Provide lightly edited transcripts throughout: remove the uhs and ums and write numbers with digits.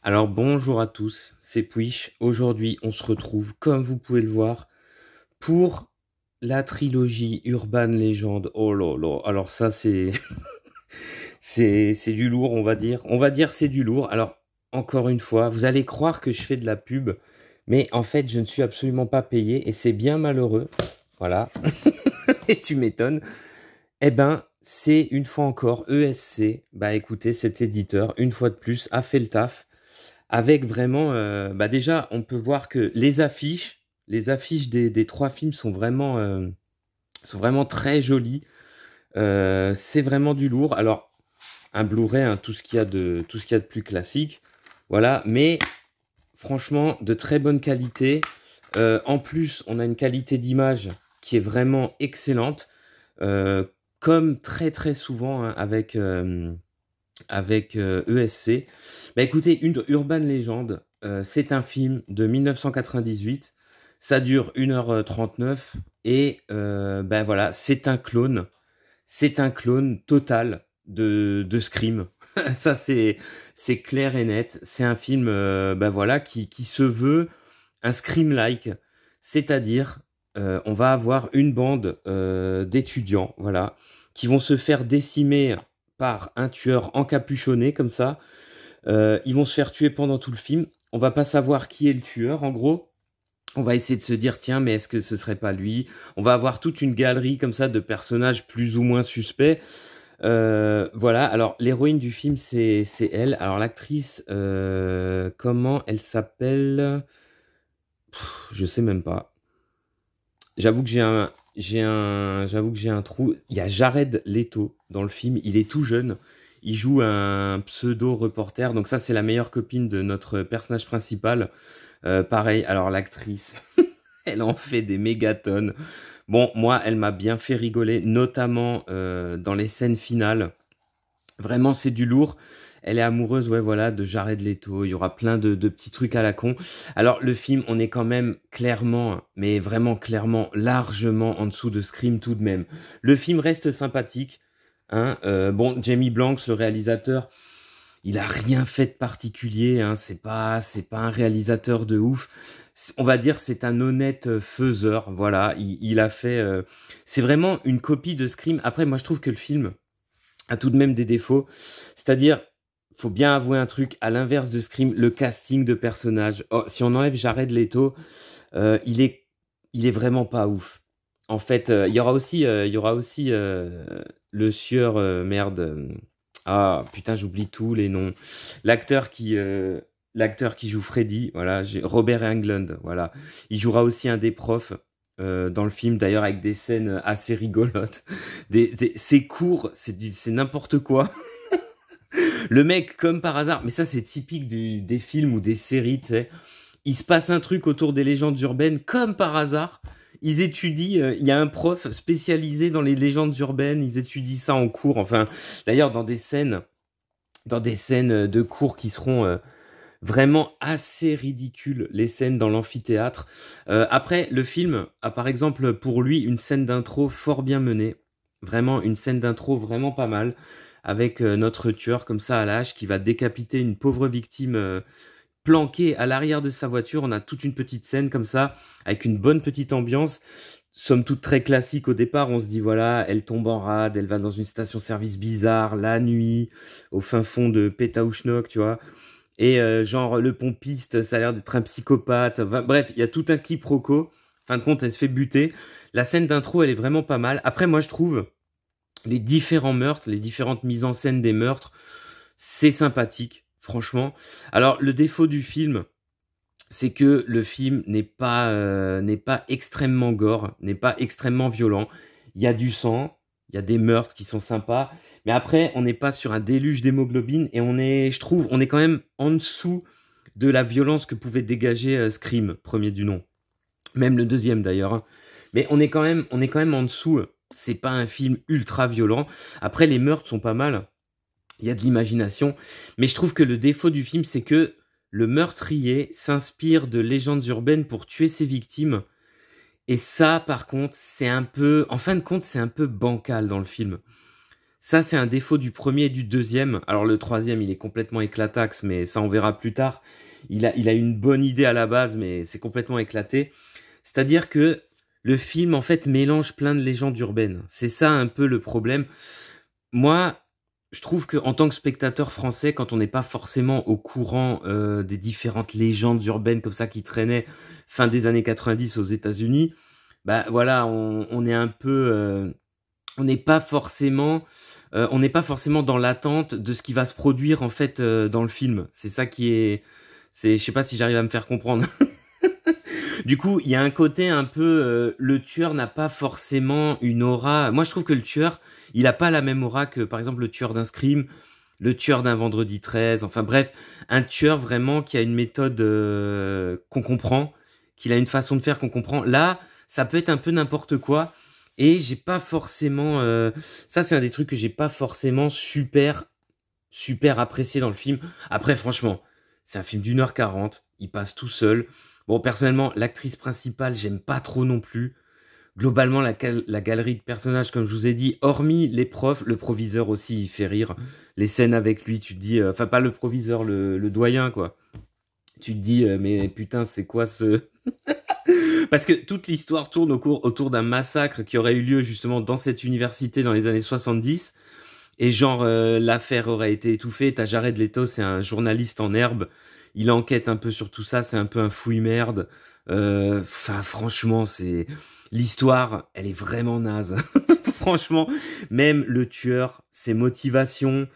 Alors bonjour à tous, c'est Puish. Aujourd'hui, on se retrouve, comme vous pouvez le voir, pour la trilogie Urban Legend. Oh là là, alors ça c'est c'est du lourd, on va dire. On va dire c'est du lourd. Alors encore une fois, vous allez croire que je fais de la pub, mais en fait, je ne suis absolument pas payé et c'est bien malheureux. Voilà. Et tu m'étonnes. Eh ben, c'est une fois encore ESC. Bah écoutez, cet éditeur, une fois de plus, a fait le taf. Avec vraiment, bah déjà, on peut voir que les affiches des trois films sont vraiment très jolies. C'est vraiment du lourd. Alors, un Blu-ray, hein, tout ce qu'il y a de plus classique, voilà. Mais franchement, de très bonne qualité. En plus, on a une qualité d'image qui est vraiment excellente, euh, comme très très souvent hein, avec ESC. Bah écoutez, une Urban Legend, c'est un film de 1998. Ça dure 1h39 et ben voilà, c'est un clone. C'est un clone total de Scream. Ça c'est clair et net. C'est un film ben voilà qui se veut un Scream-like, c'est-à-dire on va avoir une bande d'étudiants, voilà, qui vont se faire décimer par un tueur encapuchonné comme ça. Ils vont se faire tuer pendant tout le film. On va pas savoir qui est le tueur, en gros. On va essayer de se dire, tiens, mais est-ce que ce serait pas lui? On va avoir toute une galerie comme ça de personnages plus ou moins suspects. Voilà, alors l'héroïne du film, c'est elle. Alors l'actrice, comment elle s'appelle? Je sais même pas. J'avoue que j'avoue que j'ai un trou. Il y a Jared Leto dans le film. Il est tout jeune. Il joue un pseudo reporter. Donc ça, c'est la meilleure copine de notre personnage principal. Pareil. Alors l'actrice, elle en fait des mégatonnes. Bon, moi, elle m'a bien fait rigoler, notamment dans les scènes finales. Vraiment, c'est du lourd. Elle est amoureuse, ouais, voilà, de Jared Leto. Il y aura plein de petits trucs à la con. Alors, le film, on est quand même clairement, mais vraiment clairement, largement en dessous de Scream tout de même. Le film reste sympathique. Hein, bon, Jamie Blanks, le réalisateur, il a rien fait de particulier. Hein, c'est pas un réalisateur de ouf. On va dire, c'est un honnête faiseur. Voilà, il a fait. C'est vraiment une copie de Scream. Après, moi, je trouve que le film a tout de même des défauts. C'est-à-dire, faut bien avouer un truc, à l'inverse de Scream, le casting de personnages. Oh, si on enlève Jared Leto, euh, il est, il est vraiment pas ouf. En fait, il y aura aussi le sieur, merde. Ah putain, j'oublie tous les noms. L'acteur qui, euh, l'acteur qui joue Freddy, voilà, Robert Englund, voilà. Il jouera aussi un des profs dans le film, d'ailleurs avec des scènes assez rigolotes. C'est court, c'est n'importe quoi. Le mec, comme par hasard, mais ça c'est typique des films ou des séries, tu sais. Il se passe un truc autour des légendes urbaines, comme par hasard. Ils étudient, il y a un prof spécialisé dans les légendes urbaines, ils étudient ça en cours. Enfin, d'ailleurs, dans des scènes de cours qui seront vraiment assez ridicules, les scènes dans l'amphithéâtre. Après, le film a par exemple pour lui une scène d'intro fort bien menée. Vraiment, une scène d'intro vraiment pas mal. Avec notre tueur comme ça à l'âge qui va décapiter une pauvre victime planquée à l'arrière de sa voiture. On a toute une petite scène comme ça, avec une bonne petite ambiance. Somme toute très classique au départ, on se dit voilà, elle tombe en rade, elle va dans une station-service bizarre, la nuit, au fin fond de Pétaouchnok, tu vois. Et genre, le pompiste, ça a l'air d'être un psychopathe. Enfin, bref, il y a tout un quiproquo. Fin de compte, elle se fait buter. La scène d'intro, elle est vraiment pas mal. Après, moi, je trouve les différents meurtres, les différentes mises en scène des meurtres, c'est sympathique, franchement. Alors, le défaut du film, c'est que le film n'est pas extrêmement gore, n'est pas extrêmement violent. Il y a du sang, il y a des meurtres qui sont sympas, mais après, on n'est pas sur un déluge d'hémoglobine et je trouve, on est quand même en dessous de la violence que pouvait dégager Scream, premier du nom. Même le deuxième d'ailleurs. Hein. Mais on est quand même en dessous. C'est pas un film ultra violent. Après, les meurtres sont pas mal. Il y a de l'imagination. Mais je trouve que le défaut du film, c'est que le meurtrier s'inspire de légendes urbaines pour tuer ses victimes. Et ça, par contre, c'est un peu, en fin de compte, c'est un peu bancal dans le film. Ça, c'est un défaut du premier et du deuxième. Alors le troisième, il est complètement éclataxe, mais ça, on verra plus tard. Il a une bonne idée à la base, mais c'est complètement éclaté. C'est-à-dire que le film, en fait, mélange plein de légendes urbaines. C'est ça un peu le problème. Moi, je trouve que en tant que spectateur français, quand on n'est pas forcément au courant des différentes légendes urbaines comme ça qui traînaient fin des années 90 aux États-Unis, bah voilà, on est un peu, on n'est pas forcément, on n'est pas forcément dans l'attente de ce qui va se produire en fait dans le film. C'est ça qui est, je sais pas si j'arrive à me faire comprendre. Du coup, il y a un côté un peu, le tueur n'a pas forcément une aura. Moi, je trouve que le tueur, il a pas la même aura que, par exemple, le tueur d'un Scream, le tueur d'un Vendredi 13. Enfin bref, un tueur vraiment qui a une méthode qu'on comprend, qu'il a une façon de faire qu'on comprend. Là, ça peut être un peu n'importe quoi. Et j'ai pas forcément, ça c'est un des trucs que j'ai pas forcément super apprécié dans le film. Après, franchement, c'est un film d'1h40, il passe tout seul. Bon, personnellement, l'actrice principale, j'aime pas trop non plus. Globalement, la galerie de personnages, comme je vous ai dit, hormis les profs, le proviseur aussi, il fait rire. Les scènes avec lui, tu te dis, enfin pas le proviseur, le doyen, quoi. Tu te dis, mais putain, c'est quoi ce... Parce que toute l'histoire tourne autour d'un massacre qui aurait eu lieu justement dans cette université dans les années 70. Et genre, l'affaire aurait été étouffée. T'as Jared Leto, c'est un journaliste en herbe. Il enquête un peu sur tout ça. C'est un peu un fouille-merde. Enfin, franchement, c'est... L'histoire, elle est vraiment naze. Franchement, même le tueur, ses motivations,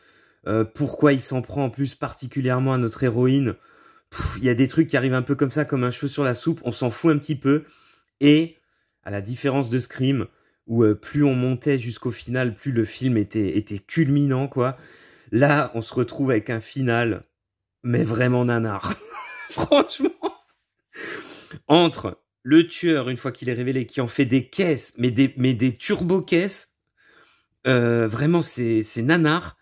pourquoi il s'en prend en plus particulièrement à notre héroïne. Il y a des trucs qui arrivent un peu comme ça, comme un cheveu sur la soupe. On s'en fout un petit peu. Et, à la différence de Scream, où plus on montait jusqu'au final, plus le film était culminant, quoi. Là, on se retrouve avec un final, mais vraiment nanar. Franchement. Entre le tueur, une fois qu'il est révélé, qui en fait des caisses, mais des turbo-caisses, vraiment, c'est nanar.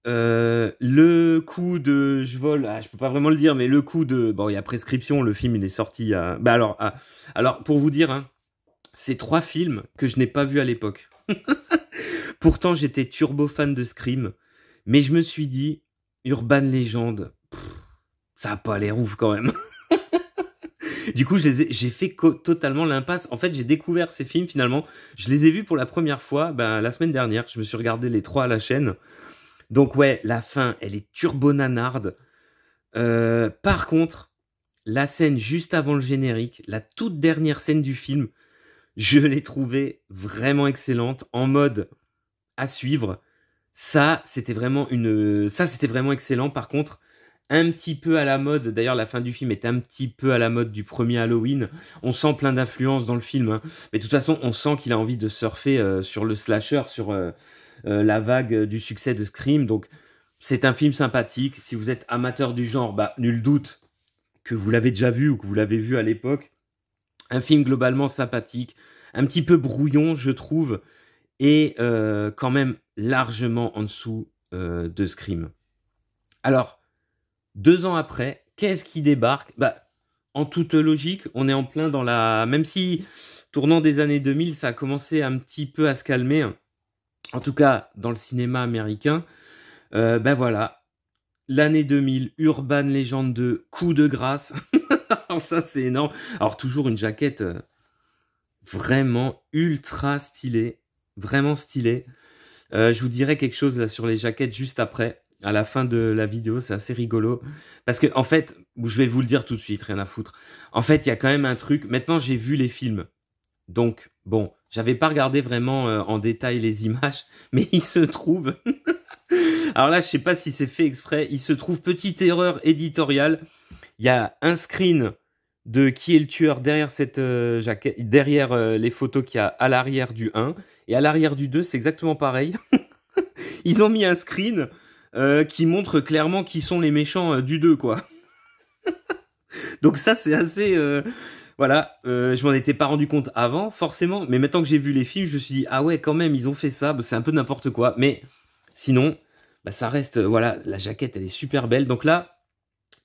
Le coup de je vole, je peux pas vraiment le dire, mais le coup de... Bon, il y a prescription, le film, il est sorti à... Bah alors, pour vous dire, hein, c'est 3 films que je n'ai pas vus à l'époque. Pourtant, j'étais turbo fan de Scream, mais je me suis dit, Urban Legend, ça a pas l'air ouf quand même. Du coup, j'ai fait totalement l'impasse. En fait, j'ai découvert ces films finalement. Je les ai vus pour la première fois la semaine dernière. Je me suis regardé les 3 à la chaîne. Donc ouais, la fin, elle est turbo nanarde. Par contre, la scène juste avant le générique, la toute dernière scène du film, je l'ai trouvée vraiment excellente, en mode à suivre. Ça, c'était vraiment excellent. Par contre, un petit peu à la mode. D'ailleurs, la fin du film est un petit peu à la mode du premier Halloween. On sent plein d'influences dans le film, hein. Mais de toute façon, on sent qu'il a envie de surfer sur le slasher, sur la vague du succès de Scream. Donc, c'est un film sympathique. Si vous êtes amateur du genre, nul doute que vous l'avez déjà vu ou que vous l'avez vu à l'époque. Un film globalement sympathique, un petit peu brouillon, je trouve, et quand même largement en dessous de Scream. Alors, 2 ans après, qu'est-ce qui débarque ? En toute logique, on est en plein dans la... Même si, tournant des années 2000, ça a commencé un petit peu à se calmer, en tout cas dans le cinéma américain, voilà, l'année 2000, Urban Legend 2, coup de grâce. Alors ça, c'est énorme. Alors toujours une jaquette vraiment ultra stylée, vraiment stylée. Je vous dirai quelque chose là sur les jaquettes juste après, à la fin de la vidéo, c'est assez rigolo. Parce que en fait, je vais vous le dire tout de suite, rien à foutre. En fait, il y a quand même un truc. Maintenant, j'ai vu les films. Donc, bon, j'avais pas regardé vraiment en détail les images, mais il se trouve... Alors là, je sais pas si c'est fait exprès, il se trouve, petite erreur éditoriale, il y a un screen de qui est le tueur derrière cette jaquette, derrière les photos qu'il y a à l'arrière du 1, et à l'arrière du 2, c'est exactement pareil. Ils ont mis un screen qui montre clairement qui sont les méchants du 2, quoi. Donc ça, c'est assez... Voilà, je m'en étais pas rendu compte avant, forcément, mais maintenant que j'ai vu les films, je me suis dit, ah ouais, quand même, ils ont fait ça, c'est un peu n'importe quoi. Mais sinon, ça reste, voilà, la jaquette, elle est super belle. Donc là,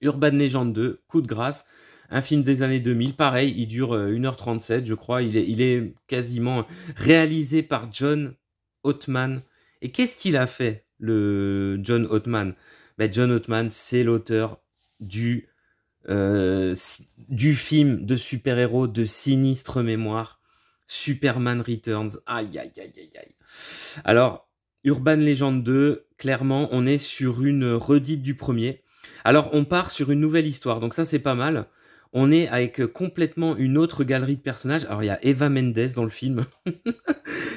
Urban Legend 2, coup de grâce, un film des années 2000, pareil, il dure 1h37, je crois, il est quasiment réalisé par John Ottman Et qu'est-ce qu'il a fait, le John Ottman? Ben, John Ottman, c'est l'auteur du, du film de super-héros de sinistre mémoire, Superman Returns. Aïe, aïe, aïe, aïe, aïe. Alors, Urban Legend 2, clairement, on est sur une redite du premier. Alors, on part sur une nouvelle histoire, donc ça, c'est pas mal. On est avec complètement une autre galerie de personnages. Alors, il y a Eva Mendes dans le film.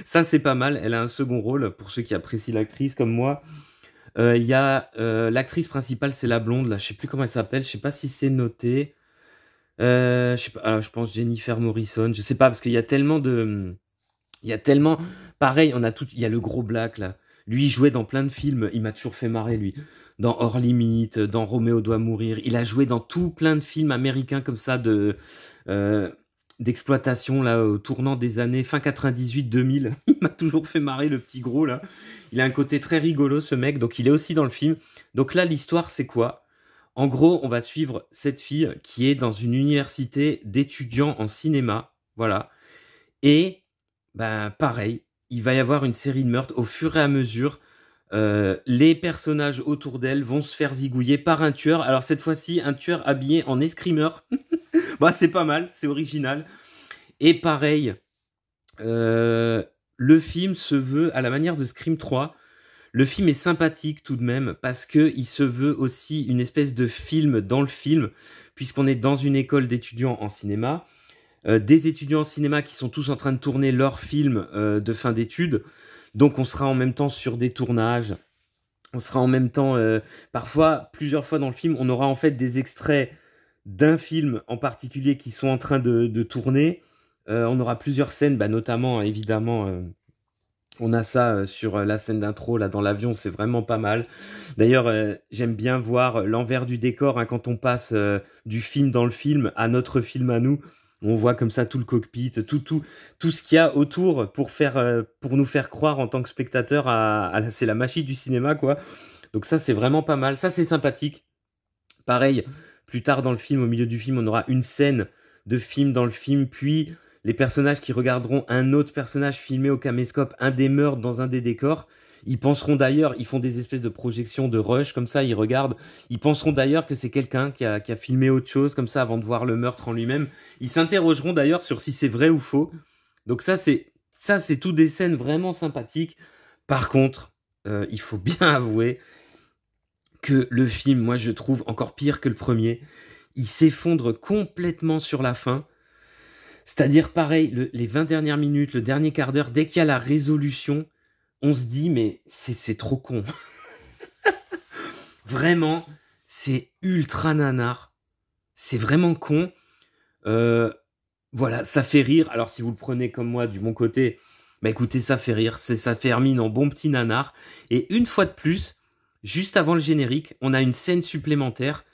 Ça, c'est pas mal. Elle a un second rôle, pour ceux qui apprécient l'actrice comme moi. Il y a l'actrice principale, c'est la blonde, là. Je sais plus comment elle s'appelle. Je sais pas si c'est noté. Je sais pas, je pense Jennifer Morrison. Je sais pas, parce qu'il y a tellement de... Il y a tellement... Pareil, on a tout... Il y a le gros Black, là. Lui, il jouait dans plein de films. Il m'a toujours fait marrer, lui. Dans Hors Limite, dans Roméo doit mourir. Il a joué dans tout plein de films américains comme ça euh, d'exploitation, là, au tournant des années fin 98-2000. Il m'a toujours fait marrer, le petit gros, là. Il a un côté très rigolo, ce mec. Donc, il est aussi dans le film. Donc là, l'histoire, c'est quoi? En gros, on va suivre cette fille qui est dans une université d'étudiants en cinéma. Voilà. Et ben pareil, il va y avoir une série de meurtres au fur et à mesure. Les personnages autour d'elle vont se faire zigouiller par un tueur. Alors cette fois-ci, un tueur habillé en escrimeur. Bah c'est pas mal, c'est original. Et pareil, le film se veut à la manière de Scream 3. Le film est sympathique tout de même parce que il se veut aussi une espèce de film dans le film, puisqu'on est dans une école d'étudiants en cinéma. Des étudiants en cinéma qui sont tous en train de tourner leur film de fin d'études. Donc on sera en même temps sur des tournages. On sera en même temps, parfois, plusieurs fois dans le film, on aura en fait des extraits d'un film en particulier qui sont en train de tourner. On aura plusieurs scènes, bah, notamment, évidemment, on a ça sur la scène d'intro, là, dans l'avion, c'est vraiment pas mal. D'ailleurs, j'aime bien voir l'envers du décor, hein, quand on passe du film dans le film à notre film à nous. On voit comme ça tout le cockpit, tout ce qu'il y a autour pour nous faire croire en tant que spectateur c'est la magie du cinéma, quoi. Donc ça, c'est vraiment pas mal. Ça, c'est sympathique. Pareil, plus tard dans le film, au milieu du film, on aura une scène de film dans le film, puis les personnages qui regarderont un autre personnage filmé au caméscope, un des meurtres dans un des décors. Ils penseront d'ailleurs, ils font des espèces de projections de rush, comme ça, ils regardent. Ils penseront d'ailleurs que c'est quelqu'un qui a filmé autre chose, comme ça, avant de voir le meurtre en lui-même. Ils s'interrogeront d'ailleurs sur si c'est vrai ou faux. Donc ça, c'est tout des scènes vraiment sympathiques. Par contre, il faut bien avouer que le film, moi, je trouve encore pire que le premier. Il s'effondre complètement sur la fin. C'est-à-dire, pareil, les 20 dernières minutes, le dernier quart d'heure, dès qu'il y a la résolution, on se dit, mais c'est trop con. Vraiment, c'est ultra nanar. C'est vraiment con. Voilà, ça fait rire. Alors, si vous le prenez comme moi, du bon côté, bah écoutez, ça fait rire. Ça termine en bon petit nanar. Et une fois de plus, juste avant le générique, on a une scène supplémentaire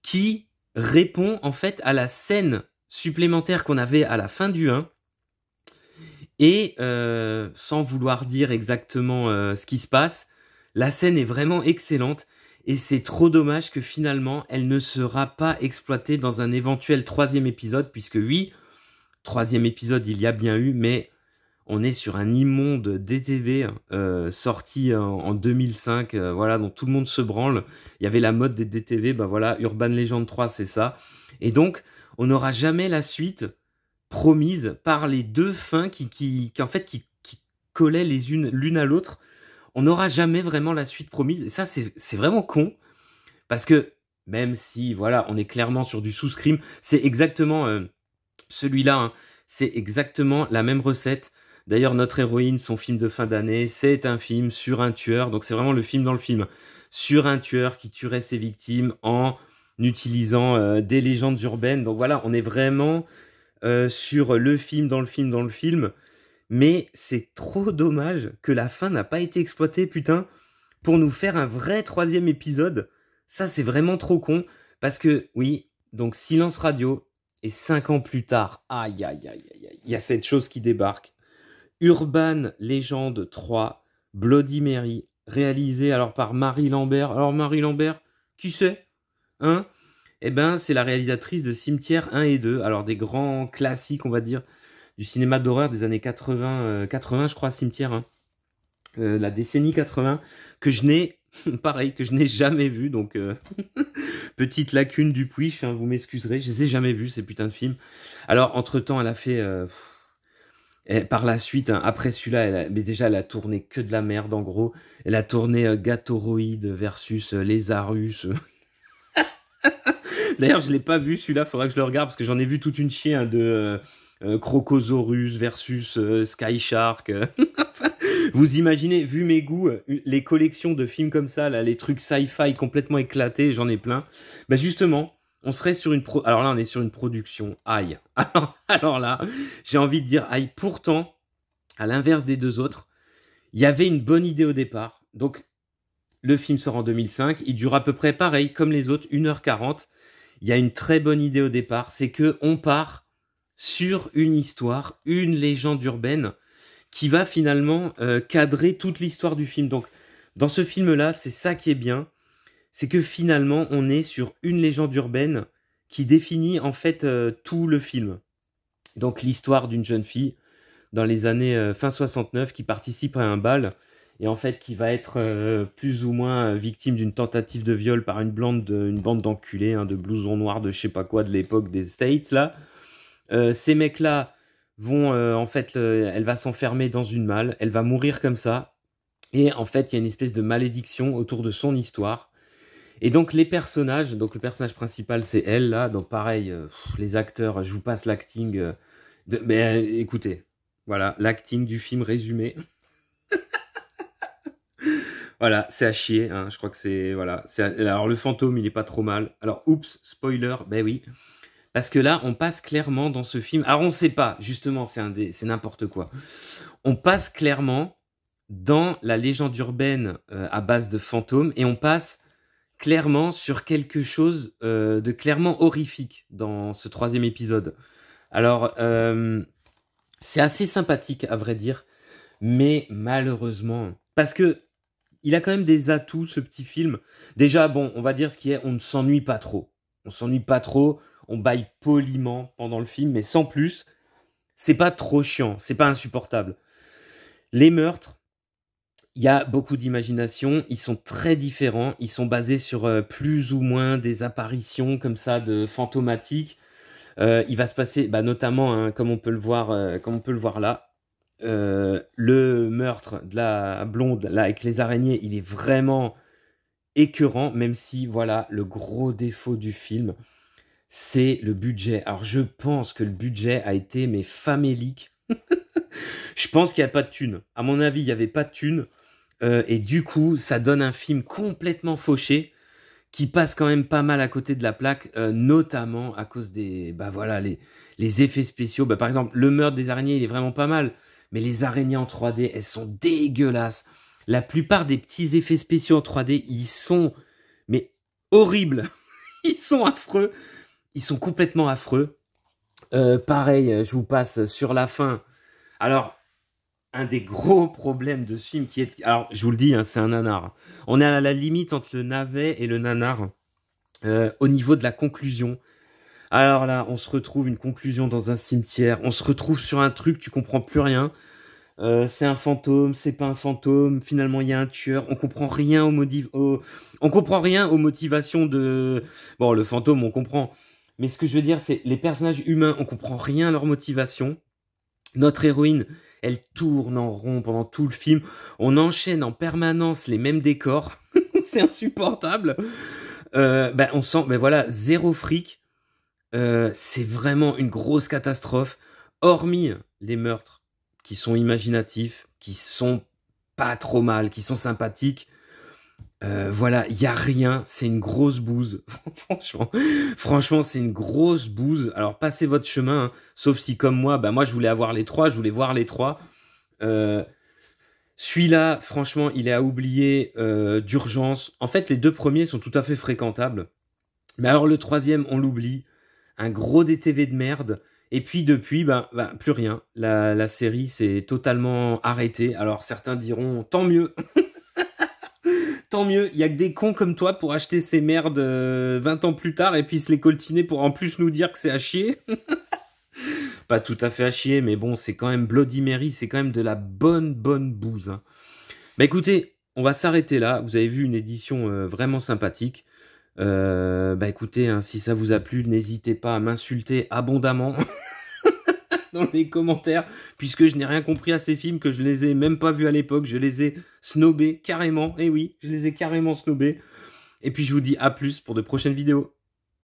qui répond en fait à la scène supplémentaire qu'on avait à la fin du 1. Et sans vouloir dire exactement ce qui se passe, la scène est vraiment excellente et c'est trop dommage que finalement elle ne sera pas exploitée dans un éventuel 3e épisode, puisque oui, 3e épisode il y a bien eu, mais on est sur un immonde DTV sorti en 2005, voilà, dont tout le monde se branle. Il y avait la mode des DTV, bah voilà, Urban Legend 3 c'est ça. Et donc on n'aura jamais la suite promise par les deux fins qui collaient l'une à l'autre. On n'aura jamais vraiment la suite promise. Et ça, c'est vraiment con. Parce que, même si, voilà, on est clairement sur du sous-scream, c'est exactement celui-là. Hein, c'est exactement la même recette. D'ailleurs, notre héroïne, son film de fin d'année, c'est un film sur un tueur. Donc, c'est vraiment le film dans le film. Sur un tueur qui tuerait ses victimes en utilisant des légendes urbaines. Donc, voilà, on est vraiment sur le film dans le film dans le film. Mais c'est trop dommage que la fin n'a pas été exploitée, putain, pour nous faire un vrai 3e épisode. Ça, c'est vraiment trop con. Parce que, oui, donc silence radio. Et 5 ans plus tard, aïe, aïe, aïe, aïe, aïe, il y a cette chose qui débarque. Urban Legend 3, Bloody Mary, réalisé alors par Marie Lambert. Alors, Marie Lambert, qui c'est? Hein? Eh ben, c'est la réalisatrice de Cimetière 1 et 2. Alors, des grands classiques, on va dire, du cinéma d'horreur des années 80, je crois, Cimetière. Hein. la décennie 80, que je n'ai, pareil, que je n'ai jamais vu, donc petite lacune du Puich, hein, vous m'excuserez, je les ai jamais vus, ces putains de films. Alors, entre-temps, elle a fait... par la suite, hein, après celui-là, mais déjà, elle a tourné que de la merde, en gros. Elle a tourné Gatoroid versus Lézarus. D'ailleurs, je l'ai pas vu celui-là, faudra que je le regarde, parce que j'en ai vu toute une chier, hein, de Crocosaurus versus Sky Shark. Vous imaginez, vu mes goûts, les collections de films comme ça, là, les trucs sci-fi complètement éclatés, j'en ai plein. Bah justement, on serait sur une alors là, on est sur une production. Aïe. Alors là, j'ai envie de dire aïe. Pourtant, à l'inverse des deux autres, il y avait une bonne idée au départ. Donc, le film sort en 2005. Il dure à peu près pareil, comme les autres, 1h40. Il y a une très bonne idée au départ. C'est que on part sur une histoire, une légende urbaine qui va finalement cadrer toute l'histoire du film. Donc, dans ce film-là, c'est ça qui est bien. C'est que finalement, on est sur une légende urbaine qui définit en fait tout le film. Donc, l'histoire d'une jeune fille dans les années fin 69 qui participe à un bal et en fait qui va être plus ou moins victime d'une tentative de viol par une bande d'enculés, hein, de blousons noirs de je sais pas quoi de l'époque des States, là. Ces mecs-là vont en fait, elle va s'enfermer dans une malle, elle va mourir comme ça, et en fait il y a une espèce de malédiction autour de son histoire. Et donc les personnages, donc le personnage principal c'est elle là, donc pareil, les acteurs, je vous passe l'acting, mais écoutez, voilà, l'acting du film résumé. Voilà, c'est à chier, hein, je crois que c'est, voilà. Alors le fantôme il est pas trop mal, alors oups, spoiler, ben oui. Parce que là, on passe clairement dans ce film. Alors, on ne sait pas, justement, c'est n'importe quoi. On passe clairement dans la légende urbaine à base de fantômes et on passe clairement sur quelque chose de clairement horrifique dans ce 3e épisode. Alors, c'est assez sympathique, à vrai dire, mais malheureusement, parce que il a quand même des atouts, ce petit film. Déjà, bon, on va dire ce qui est, on ne s'ennuie pas trop. On s'ennuie pas trop. On baille poliment pendant le film, mais sans plus. C'est pas trop chiant, c'est pas insupportable. Les meurtres, il y a beaucoup d'imagination, ils sont très différents, ils sont basés sur plus ou moins des apparitions comme ça de fantomatiques. Il va se passer, bah, notamment, hein, comme on peut le voir là, le meurtre de la blonde là avec les araignées, il est vraiment écœurant, même si voilà le gros défaut du film. C'est le budget. Alors, je pense que le budget a été, mais famélique. Je pense qu'il n'y a pas de thunes. À mon avis, il n'y avait pas de thunes. Et du coup, ça donne un film complètement fauché, qui passe quand même pas mal à côté de la plaque, notamment à cause des... Bah voilà, les effets spéciaux. Bah, par exemple, le meurtre des araignées, il est vraiment pas mal. Mais les araignées en 3D, elles sont dégueulasses. La plupart des petits effets spéciaux en 3D, ils sont... mais horribles. Ils sont affreux. Ils sont complètement affreux. Pareil, je vous passe sur la fin. Alors, un des gros problèmes de ce film qui est... Alors, je vous le dis, hein, c'est un nanar. On est à la limite entre le navet et le nanar au niveau de la conclusion. Alors là, on se retrouve une conclusion dans un cimetière. On se retrouve sur un truc, tu comprends plus rien. C'est un fantôme, c'est pas un fantôme. Finalement, il y a un tueur. On comprend rien on comprend rien aux motivations de... Bon, le fantôme, on comprend. Mais ce que je veux dire, c'est les personnages humains, on comprend rien à leur motivation. Notre héroïne, elle tourne en rond pendant tout le film. On enchaîne en permanence les mêmes décors. C'est insupportable. On sent, voilà, zéro fric. C'est vraiment une grosse catastrophe. Hormis les meurtres qui sont imaginatifs, qui sont pas trop mal, qui sont sympathiques. Voilà, il y a rien, c'est une grosse bouse. Franchement, c'est une grosse bouse. Alors, passez votre chemin, hein. Sauf si, comme moi, moi, je voulais voir les trois. Celui-là, franchement, il est à oublier d'urgence. En fait, les 2 premiers sont tout à fait fréquentables. Mais alors, le 3e, on l'oublie. Un gros DTV de merde. Et puis, depuis, plus rien. La série s'est totalement arrêtée. Alors, certains diront, tant mieux. Tant mieux, il y a que des cons comme toi pour acheter ces merdes 20 ans plus tard et puis se les coltiner pour en plus nous dire que c'est à chier. Pas tout à fait à chier, mais bon, c'est quand même Bloody Mary, c'est quand même de la bonne bouse, hein. Bah écoutez, on va s'arrêter là. Vous avez vu une édition vraiment sympathique. Bah écoutez, hein, si ça vous a plu, n'hésitez pas à m'insulter abondamment dans les commentaires, puisque je n'ai rien compris à ces films, que je les ai même pas vus à l'époque. Je les ai snobés carrément. Eh oui, je les ai carrément snobés. Et puis je vous dis à plus pour de prochaines vidéos.